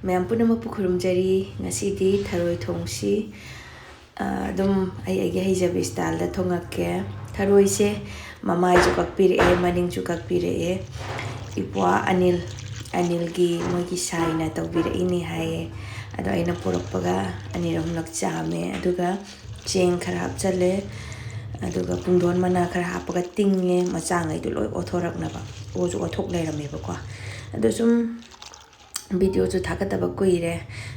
Mayam punamapu khurumjari ngasidi tharoi thongsi adum ai heijabi style da thongakke tharoi se mamai chu kakpire maning chu kakpire ipwa anil gi mogi saina tawbire ini haye ado aina porokpaga aniram lak chame aduga cheng khara hapchale aduga pungdon mana khara hapaga tinge machangai du loi othoraknaba oju othok leirameba ko ado sum video chu thakataba koire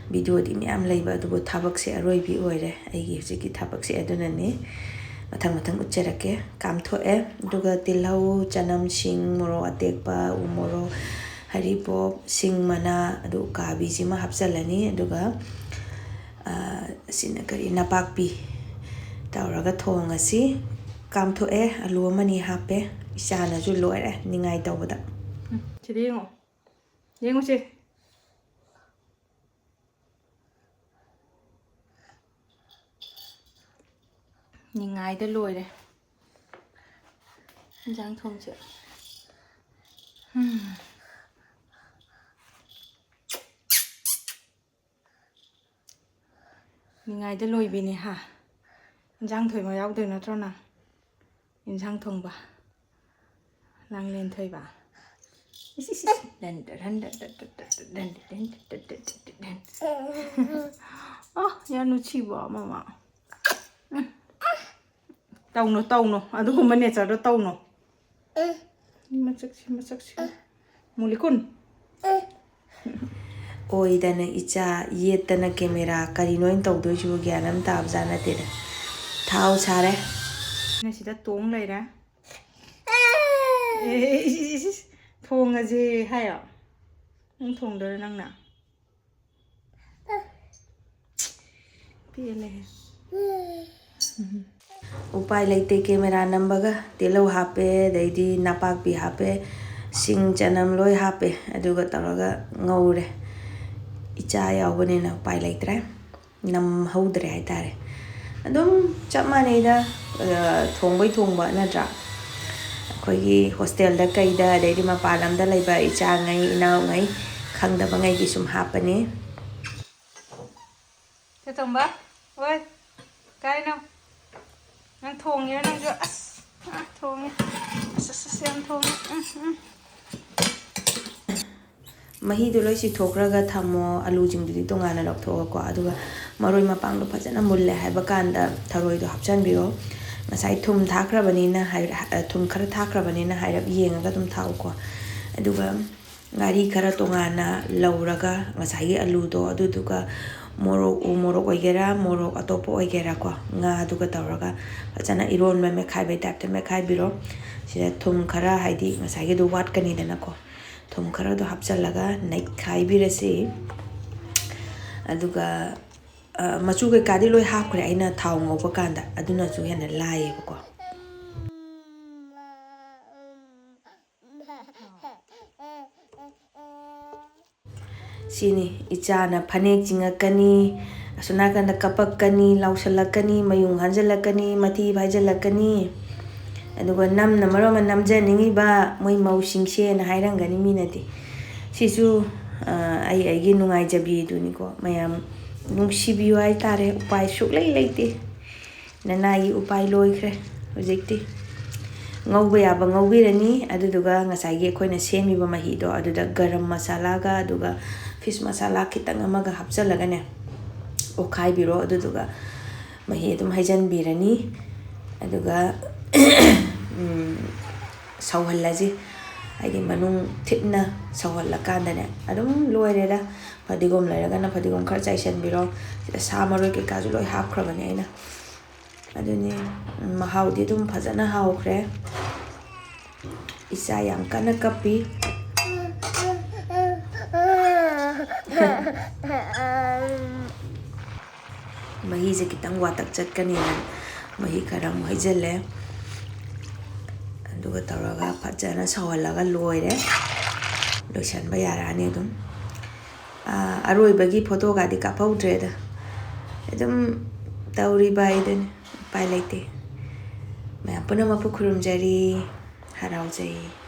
video di myam leiba adugo thabak se aroi bi oire aigi hujiki thabak se aduna ne mathang ucharake kam thoe aduga tilau chanam sing moro atekpa umoro haripo sing mana adu kabi jima hapsalani aduga sina kari napakpi tawraga thongasi kam thoe alu mani hape isana ju loire ningai tawbada chidingo yengo se ningai da loire jang thong che ningai da loi bini ha jang thoi ma yaw de na trona jang thong ba lang len thoi ba oh ya nu chi ba mama tau no adugo mane cha do tau no masakshi mulikun oidana icha yetana camera kari noin tawdoi ju gyanam tabjana tede thau sare na sida tong leira thong aje haya nang thong do nang na pile upai laite camera nambaga telo hape daidi napak bi hape sing chanam loi hape aduga taraga ngaure icha yawbane na upai laitre nam haudre haitare adum chamane da thongba nadra akoigi hostel da kaida daidi mapalam da laiba icha ngai inau ngai khangdaba ngai gi sum hapane thế thongba oi kai no nang thong ya nang jo thong sem thong mahi do loi si thokraga thamo alu jingdi tongana lokthoga ko aduga maroi mapang do phajana mulle haiba kanda tharoi do hapchan biro ngasai thum thakrabani na thum khara thakrabani na hairab yenga dum thau ko aduga ngari khara tongana lauraga ngasai alu do aduduga morok oigera morok atopo oigera ko nga aduga tawraga phajana iron me khaibe tapte me khai biro sida thum khara haidi ngasai do wat kani dana ko thum khara do hapchalaga nai khai birase aduga machu ke kadi loi hapkhre aina thau ngoba kanda aduna chu hena lai ko sini ichana phanek chingakani asuna kanda kapakani lausalakani mayung hanjalakani mathi bhaijalakani aduga namna maroma namjaningi ba moi mausingse na hairangani minati sisu ai gi nungai jabi duni ko mayam nungsibiyo ai tare upai suklai leite nanai upai loikhre hojekti ngauba yaba ngaubirani aduduga ngasai ge khoina semiba mahi do aduda garam masala ga aduga fish masala kitang amaga hapchalaga ne okhai biro aduduga mahi dum haijan birani aduga sawhallaji aidi manung thipna sawhallakanda ne adum loireda padigom lairaga na padigom khar chaisan biro sa maroi ke kaju loi hapkhrabani aina aduni mahau di dum phajana haukhre isa yang kana kapi mahi je kitang watak chatkani mahi karam haijale aduga tawraga phajana sawhalaga loire loisan ba yarani dum aroi bagi photo ga di kapaudre da edum tawri bai den pai laite मैं अपना मापु खुरुम जरी हराउ जई